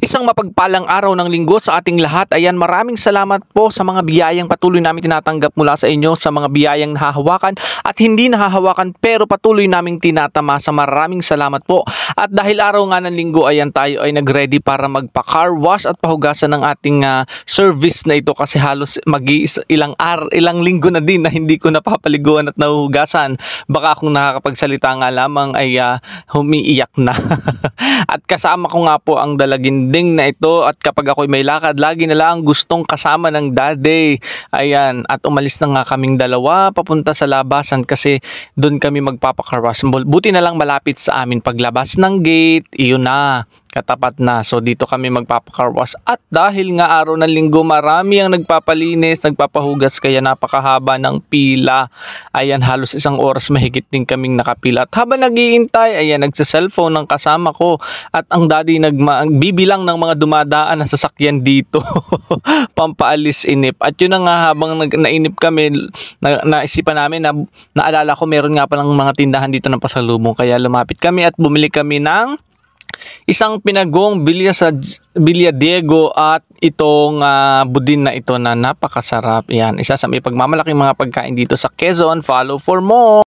Isang mapagpalang araw ng linggo sa ating lahat. Ayan, maraming salamat po sa mga biyayang patuloy namin tinatanggap mula sa inyo, sa mga biyayang nahahawakan at hindi nahahawakan pero patuloy naming tinatamasa. Maraming salamat po. At dahil araw nga ng linggo, ayan, tayo ay nagready para magpa-car wash at pahugasan ng ating service na ito kasi halos ilang linggo na din na hindi ko napapaliguan at nahuhugasan. Baka kung nakakapagsalita nga lamang ay humiiyak na. At kasama ko nga po ang dalaginding na ito at kapag ako'y may lakad, lagi na lang gustong kasama ng daddy. Ayan, at umalis na nga kaming dalawa papunta sa labasan kasi doon kami magpapakarwas. Buti na lang malapit sa amin paglabas ng gate, iyon na. Katapat na. So dito kami magpapakarwas at dahil nga araw ng linggo marami ang nagpapalinis, nagpapahugas kaya napakahaba ng pila. Ayan, halos 1 oras mahigit din kaming nakapila. At habang naghihintay, ayan, nagsa-cellphone ng kasama ko at ang daddy nagbibilang ng mga dumadaan na sasakyan dito. Pampaalis inip. At yun na nga habang nainip kami, naisipan namin na naalala ko meron nga palang mga tindahan dito ng pasalubong kaya lumapit kami at bumili kami ng isang pinagong Bilya Diego at itong budin na ito na napakasarap. Yan, isa sa may pagmamalaking mga pagkain dito sa Quezon. Follow for more!